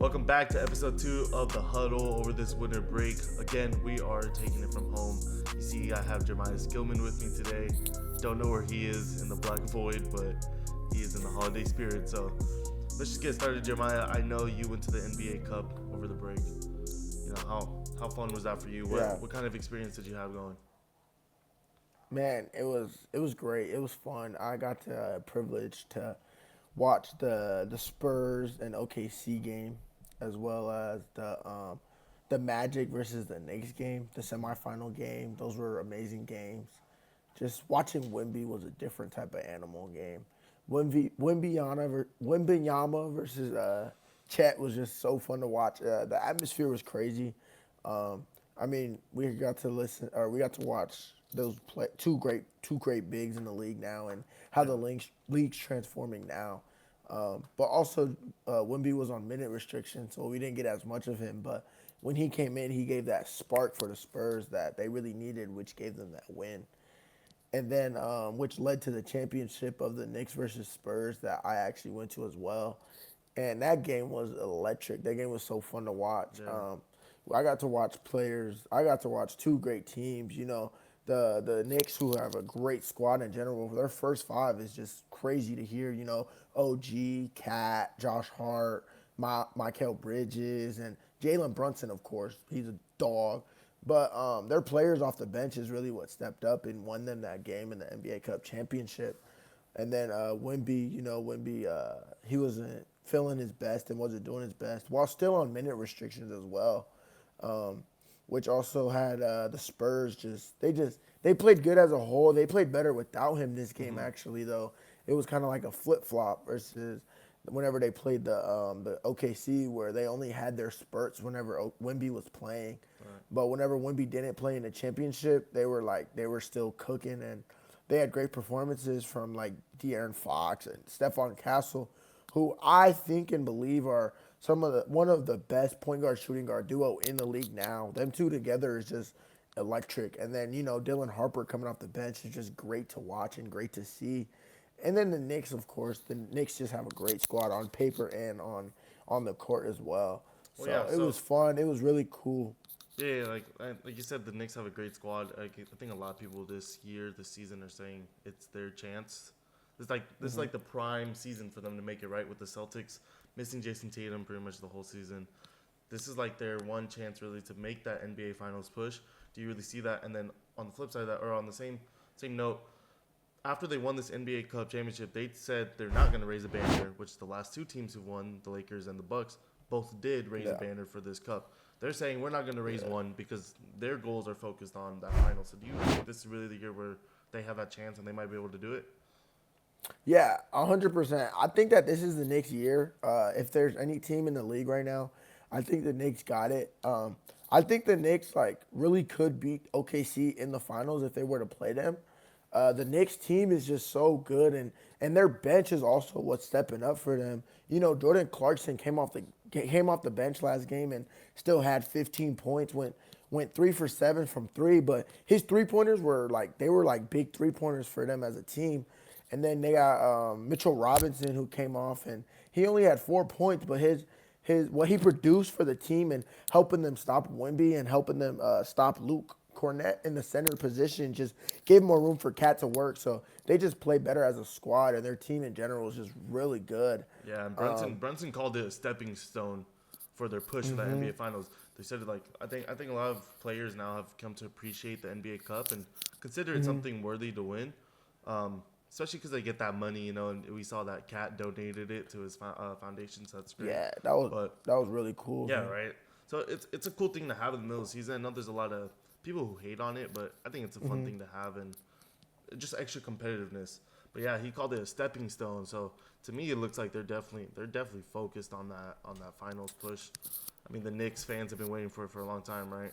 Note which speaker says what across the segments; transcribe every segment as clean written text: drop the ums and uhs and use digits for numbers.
Speaker 1: Welcome back to episode 2 of the Huddle over this winter break. Again, we are taking it from home. You see, I have Jeremiah Skillman with me today. Don't know where he is in the black void, but he is in the holiday spirit. So let's just get started, Jeremiah. I know you went to the NBA Cup over the break. You know, how fun was that for you? What kind of experience did you have going?
Speaker 2: Man, it was great. It was fun. I got the privilege to watch the Spurs and OKC game, as well as the Magic versus the Knicks game, the semifinal game. Those were amazing games. Just watching Wimby was a different type of animal game. Wimbyama versus Chet was just so fun to watch. The atmosphere was crazy. Um, I mean, we got to we got to watch two great bigs in the league now, and how
Speaker 1: Yeah.
Speaker 2: the league's transforming now. But also, Wimby was on minute restriction, so we didn't get as much of him. But when he came in, he gave that spark for the Spurs that they really needed, which gave them that win. And then, which led to the championship of the Knicks versus Spurs that I actually went to as well. And that game was electric. That game was so fun to watch.
Speaker 1: Yeah.
Speaker 2: I got to watch players. I got to watch two great teams. The Knicks, who have a great squad in general. Their first five is just crazy to hear. OG, Cat, Josh Hart, Michael Bridges, and Jalen Brunson. Of course, he's a dog. But their players off the bench is really what stepped up and won them that game in the NBA Cup championship. And then Wimby, he wasn't feeling his best and wasn't doing his best while still on minute restrictions as well, um, which also had the Spurs they played good as a whole. They played better without him this game
Speaker 1: Mm-hmm.
Speaker 2: actually though. It was kind of like a flip flop versus whenever they played the OKC, where they only had their spurts whenever Wimby was playing.
Speaker 1: Right.
Speaker 2: But whenever Wimby didn't play in the championship, they were still cooking, and they had great performances from like De'Aaron Fox and Stephon Castle, who I think and believe are one of the best point guard shooting guard duo in the league now. Them two together is just electric. And then Dylan Harper coming off the bench is just great to watch and great to see. And then the Knicks, of course, the Knicks just have a great squad on paper and on the court as well.
Speaker 1: Well,
Speaker 2: So
Speaker 1: yeah.
Speaker 2: it was
Speaker 1: So
Speaker 2: fun. It was really cool.
Speaker 1: yeah, like you said, the Knicks have a great squad. I think a lot of people this season, are saying it's their chance. This is like the prime season for them to make it right with the Celtics missing Jason Tatum pretty much the whole season. This is like their one chance really to make that NBA Finals push. Do you really see that? And then on the flip side of that, or on the same note, after they won this NBA Cup championship, they said they're not going to raise a banner, which the last two teams who won, the Lakers and the Bucks, both did raise a
Speaker 2: Yeah.
Speaker 1: banner for this cup. They're saying we're not going to raise
Speaker 2: Yeah.
Speaker 1: one because their goals are focused on that final. So do you think this is really the year where they have that chance and they might be able to do it?
Speaker 2: Yeah, 100%. I think that this is the Knicks' year. If there's any team in the league right now, I think the Knicks got it. I think the Knicks really could beat OKC in the finals if they were to play them. The Knicks team is just so good, and their bench is also what's stepping up for them. Jordan Clarkson came off the bench last game and still had 15 points. Went 3 for 7 from three, but his 3 pointers were big 3 pointers for them as a team. And then they got Mitchell Robinson, who came off, and he only had 4 points, but his what he produced for the team and helping them stop Wemby and helping them stop Luke Cornett in the center position just gave more room for Cat to work. So they just play better as a squad, and their team in general is just really good.
Speaker 1: Yeah, and Brunson called it a stepping stone for their push to the NBA Finals. They said I think a lot of players now have come to appreciate the NBA Cup and consider it something worthy to win. Especially because they get that money, and we saw that Cat donated it to his foundation, so that's great.
Speaker 2: Yeah,
Speaker 1: But
Speaker 2: that was really cool.
Speaker 1: yeah,
Speaker 2: Man.
Speaker 1: right. So it's a cool thing to have in the middle of the season. I know there's a lot of people who hate on it, but I think it's a fun thing to have and just extra competitiveness. But yeah, he called it a stepping stone. So to me, it looks like they're definitely focused on that finals push. I mean, the Knicks fans have been waiting for it for a long time, right?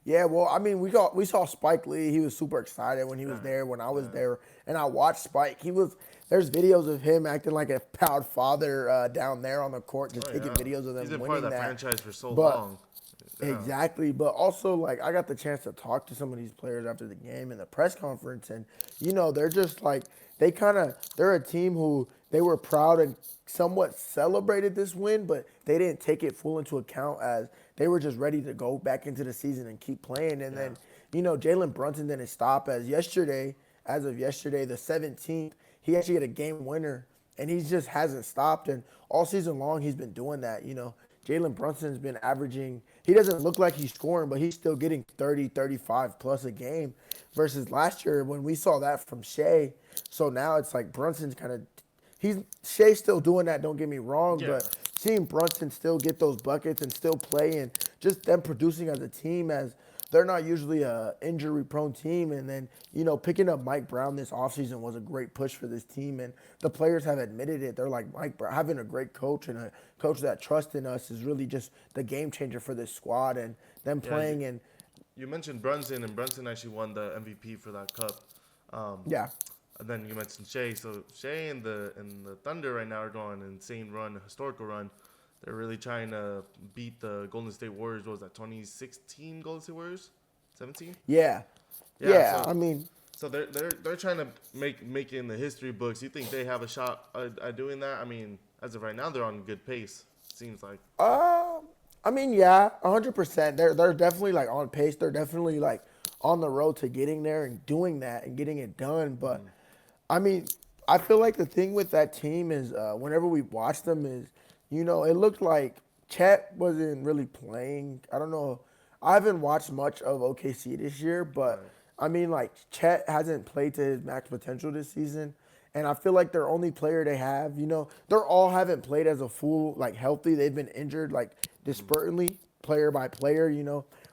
Speaker 2: Yeah, well, I mean, we saw Spike Lee. He was super excited when he was there. When I was there, and I watched Spike. There's videos of him acting like a proud father down there on the court, just
Speaker 1: Oh
Speaker 2: taking
Speaker 1: yeah,
Speaker 2: videos of them
Speaker 1: he's been
Speaker 2: winning
Speaker 1: part of that
Speaker 2: that.
Speaker 1: franchise for so
Speaker 2: But
Speaker 1: long. Yeah.
Speaker 2: exactly, but also I got the chance to talk to some of these players after the game in the press conference, and they're just they're a team who they were proud and somewhat celebrated this win, but they didn't take it full into account as they were just ready to go back into the season and keep playing. And
Speaker 1: Yeah.
Speaker 2: then, Jalen Brunson didn't stop as of yesterday, the 17th, he actually had a game winner, and he just hasn't stopped. And all season long, he's been doing that. Jalen Brunson's been averaging, he doesn't look like he's scoring, but he's still getting 30, 35 plus a game versus last year when we saw that from Shea. So now it's like Brunson's kind of, Shea's still doing that, don't get me wrong,
Speaker 1: Yeah.
Speaker 2: but seeing Brunson still get those buckets and still play and just them producing as a team as they're not usually a injury-prone team. And then, picking up Mike Brown this offseason was a great push for this team. And the players have admitted it. They're like, Mike Brown, having a great coach and a coach that trusts in us is really just the game changer for this squad. And them
Speaker 1: Yeah.
Speaker 2: playing and,
Speaker 1: You mentioned Brunson, and Brunson actually won the MVP for that cup.
Speaker 2: yeah.
Speaker 1: And then you mentioned Shea. So Shea and the Thunder right now are going an insane run, a historical run. They're really trying to beat the Golden State Warriors. What was that, 2016 Golden State Warriors? 17?
Speaker 2: Yeah.
Speaker 1: Yeah,
Speaker 2: Yeah.
Speaker 1: so-
Speaker 2: I mean,
Speaker 1: So they're trying to make it in the history books. You think they have a shot at doing that? I mean, as of right now, they're on good pace. Seems like.
Speaker 2: yeah, 100%. They're definitely like on pace. They're definitely like on the road to getting there and doing that and getting it done. But I mean, I feel like the thing with that team is whenever we watch them is, it looked like Chet wasn't really playing. I don't know. I haven't watched much of OKC this year, but
Speaker 1: Right.
Speaker 2: I mean, like Chet hasn't played to his max potential this season. And I feel like their only player they have, they're all haven't played as a full, like healthy. They've been injured like disparately, player by player.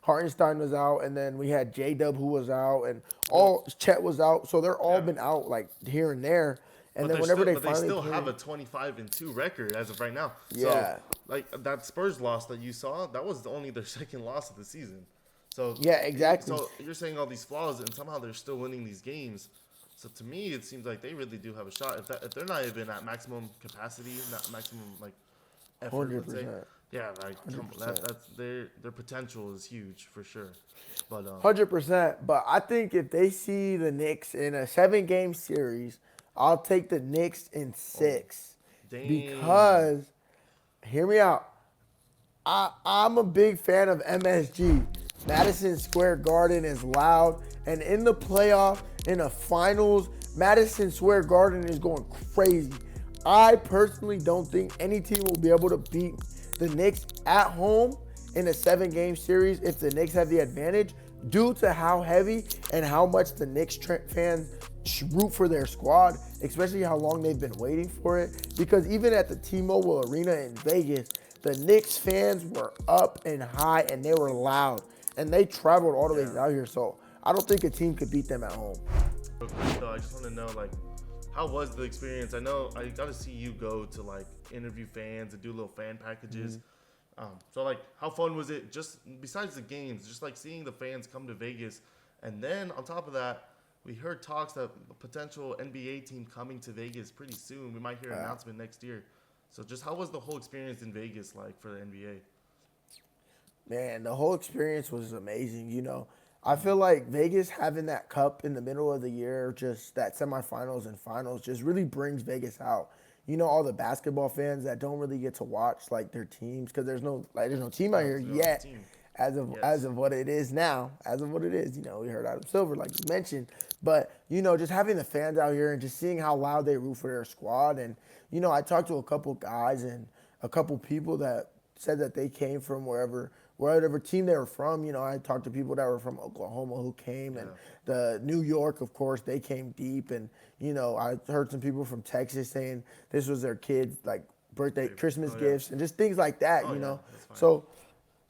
Speaker 2: Hartenstein was out, and then we had J Dub who was out, and all Chet was out. So they're all
Speaker 1: Yeah.
Speaker 2: been out like here and there. And
Speaker 1: But
Speaker 2: then whenever
Speaker 1: they
Speaker 2: finally
Speaker 1: still
Speaker 2: play,
Speaker 1: have a 25-2 record as of right now.
Speaker 2: Yeah.
Speaker 1: So like that Spurs loss that you saw, that was only their second loss of the season. So
Speaker 2: Yeah, exactly.
Speaker 1: So you're saying all these flaws, and somehow they're still winning these games. So to me, it seems like they really do have a shot. If they're not even at maximum capacity, not maximum like effort, let's say.
Speaker 2: 100%.
Speaker 1: Yeah, like come on,
Speaker 2: 100%.
Speaker 1: that's their potential is huge for sure. But
Speaker 2: 100%. But I think if they see the Knicks in a 7-game series, I'll take the Knicks in 6
Speaker 1: dang.
Speaker 2: because, hear me out. I'm a big fan of MSG. Madison Square Garden is loud, and in the playoff, in the finals, Madison Square Garden is going crazy. I personally don't think any team will be able to beat the Knicks at home in a 7-game series if the Knicks have the advantage due to how heavy and how much the Knicks fans root for their squad, especially how long they've been waiting for it. Because even at the T-Mobile Arena in Vegas, the Knicks fans were up and high and they were loud. And they traveled all the way out here. So I don't think a team could beat them at home.
Speaker 1: Real quick, though, I just want to know, like, how was the experience? I know I got to see you go to, like, interview fans and do little fan packages. So, like, how fun was it? Just besides the games, just like seeing the fans come to Vegas, and then on top of that, we heard talks that a potential NBA team coming to Vegas pretty soon. We might hear an announcement next year. So, just how was the whole experience in Vegas like for the NBA?
Speaker 2: Man, the whole experience was amazing. I feel like Vegas having that cup in the middle of the year, just that semifinals and finals, just really brings Vegas out. All the basketball fans that don't really get to watch like their teams because there's no team out here
Speaker 1: No
Speaker 2: yet.
Speaker 1: team.
Speaker 2: As of what it is now, we heard Adam Silver like you mentioned, but just having the fans out here and just seeing how loud they root for their squad, and I talked to a couple guys and a couple people that said that they came from whatever team they were from. I talked to people that were from Oklahoma who came, and the New York, of course, they came deep, and I heard some people from Texas saying this was their kids' like birthday, Christmas gifts, and just things like that.
Speaker 1: That's fine.
Speaker 2: So.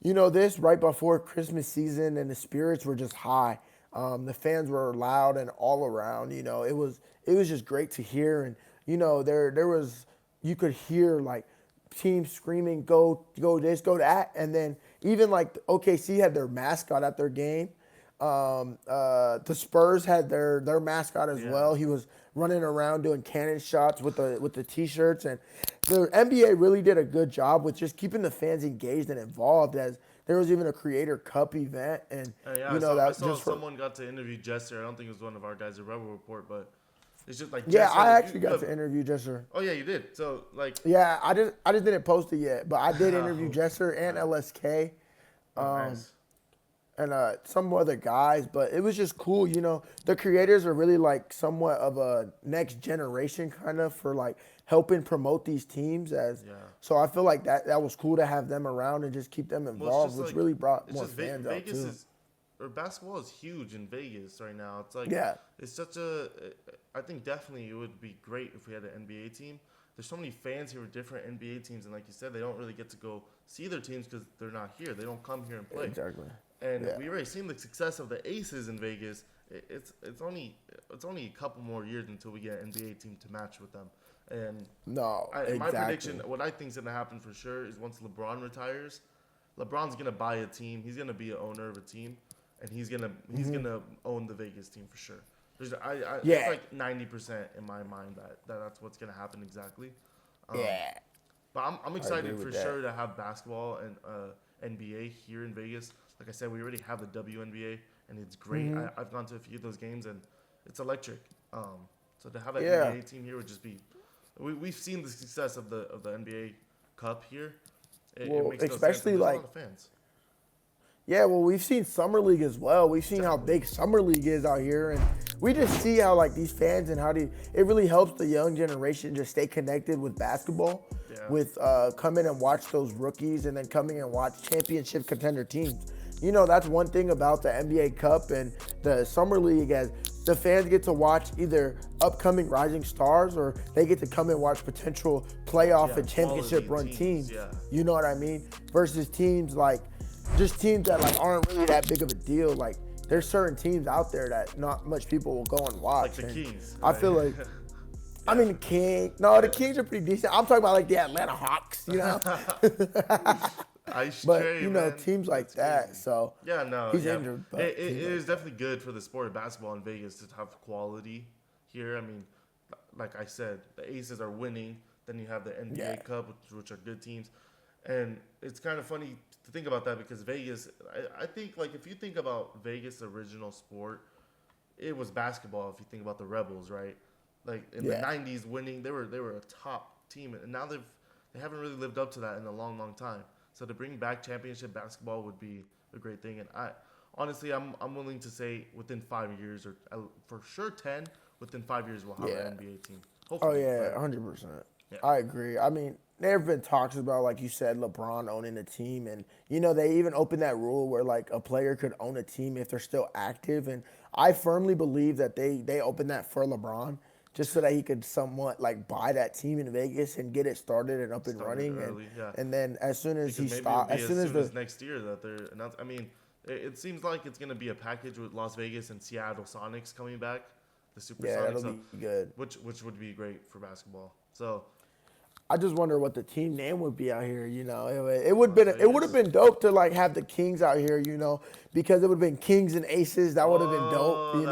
Speaker 2: This right before Christmas season, and the spirits were just high. The fans were loud and all around. It was just great to hear, and there was you could hear like teams screaming, go this, go that, and then even like OKC had their mascot at their game. The Spurs had their mascot as well. He was running around doing cannon shots with the t-shirts, and the NBA really did a good job with just keeping the fans engaged and involved. As there was even a Creator Cup event, and
Speaker 1: I saw someone got to interview Jester. I don't think it was one of our guys at Rebel Report, but It's just like
Speaker 2: Yeah,
Speaker 1: Jesser,
Speaker 2: I actually got to interview Jesser.
Speaker 1: Oh yeah, you did. So like,
Speaker 2: Yeah, I just didn't post it yet, but I did interview
Speaker 1: oh,
Speaker 2: Jesser and LSK.
Speaker 1: oh, nice.
Speaker 2: And some other guys, but it was just cool. The creators are really like somewhat of a next generation kind of for like helping promote these teams.
Speaker 1: Yeah.
Speaker 2: So I feel like that was cool to have them around and just keep them
Speaker 1: Well,
Speaker 2: involved, which really brought more fans out
Speaker 1: Vegas
Speaker 2: too.
Speaker 1: or basketball is huge in Vegas right now. It's like,
Speaker 2: Yeah.
Speaker 1: it's such I think definitely it would be great if we had an NBA team. There's so many fans here with different NBA teams, and like you said, they don't really get to go see their teams because they're not here. They don't come here and play.
Speaker 2: Exactly.
Speaker 1: And
Speaker 2: Yeah.
Speaker 1: we already seen the success of the Aces in Vegas. It's only a couple more years until we get an NBA team to match with them. And
Speaker 2: No,
Speaker 1: my
Speaker 2: exactly.
Speaker 1: prediction, what I think is gonna happen for sure, is once LeBron retires, LeBron's gonna buy a team. He's gonna be an owner of a team, and he's gonna own the Vegas team for sure. It's like 90% in my mind that's what's gonna happen exactly.
Speaker 2: Yeah.
Speaker 1: But I'm excited
Speaker 2: with
Speaker 1: for
Speaker 2: that.
Speaker 1: sure to have basketball and NBA here in Vegas. Like I said, we already have the WNBA, and it's great. I've gone to a few of those games, and it's electric. So to have an NBA team here would just be. We've seen the success of the NBA Cup here. It makes no sense,
Speaker 2: especially
Speaker 1: and there's
Speaker 2: like.
Speaker 1: a lot of fans.
Speaker 2: Yeah, well, we've seen Summer League as well. We've seen how big Summer League is out here, and we just see how like these fans and it really helps the young generation just stay connected with basketball.
Speaker 1: Yeah.
Speaker 2: With coming and watch those rookies, and then coming and watch championship contender teams. That's one thing about the NBA Cup and the Summer League, as the fans get to watch either upcoming rising stars, or they get to come and watch potential playoff and championship run teams.
Speaker 1: Yeah.
Speaker 2: You know what I mean? Versus teams like. Just teams that like aren't really that big of a deal. Like there's certain teams out there that not much people will go and watch.
Speaker 1: Like the Kings.
Speaker 2: I feel like, I mean the King. No, the Kings are pretty decent. I'm talking about like the Atlanta Hawks. But
Speaker 1: man.
Speaker 2: teams like that.
Speaker 1: Crazy.
Speaker 2: So
Speaker 1: Yeah, no.
Speaker 2: he's
Speaker 1: yeah.
Speaker 2: injured. But
Speaker 1: It
Speaker 2: teams
Speaker 1: is
Speaker 2: like
Speaker 1: definitely good for the sport of basketball in Vegas to have quality here. I mean, like I said, the Aces are winning. Then you have the NBA Cup, which are good teams. And it's kind of funny to think about that because Vegas, I think, like, if you think about Vegas' original sport, it was basketball. If you think about the Rebels, right? Like in the '90s, winning, they were a top team, and now they haven't really lived up to that in a long, long time. So to bring back championship basketball would be a great thing. And honestly, I'm willing to say within 5 years, or for sure 10, within 5 years we'll have an NBA team.
Speaker 2: Oh
Speaker 1: Hopefully,
Speaker 2: yeah,
Speaker 1: right?
Speaker 2: 100%.
Speaker 1: Yeah.
Speaker 2: I agree. I mean, there have been talks about, like you said, LeBron owning a team, and they even opened that rule where like a player could own a team if they're still active. And I firmly believe that they opened that for LeBron just so that he could somewhat like buy that team in Vegas and get it started and up and running.
Speaker 1: Early,
Speaker 2: and then as soon as
Speaker 1: Because
Speaker 2: he
Speaker 1: maybe
Speaker 2: stopped,
Speaker 1: it'll
Speaker 2: as
Speaker 1: be
Speaker 2: soon as
Speaker 1: next year that they're announced. I mean, it seems like it's gonna be a package with Las Vegas and Seattle Sonics coming back, the Supersonics,
Speaker 2: that'll be good.
Speaker 1: which would be great for basketball. So
Speaker 2: I just wonder what the team name would be out here. It would have been dope to like have the Kings out here. Because it would have been Kings and Aces. That would have been dope.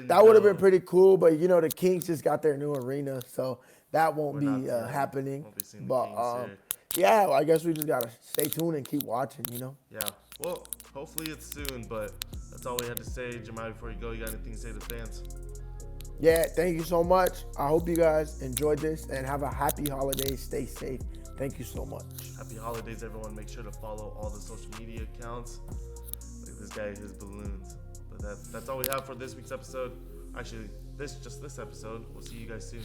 Speaker 2: That would have been pretty cool. But the Kings just got their new arena, so that won't be happening.
Speaker 1: Won't be seeing the
Speaker 2: But
Speaker 1: Kings here.
Speaker 2: yeah, I guess we just gotta stay tuned and keep watching.
Speaker 1: Yeah. Well, hopefully it's soon. But that's all we had to say, Jamal. Before you go, you got anything to say to the fans?
Speaker 2: Yeah, thank you so much. I hope you guys enjoyed this and have a happy holiday. Stay safe. Thank you so much.
Speaker 1: Happy holidays, everyone. Make sure to follow all the social media accounts. Look at this guy, his balloons. But that's all we have for this week's episode. Actually, this episode. We'll see you guys soon.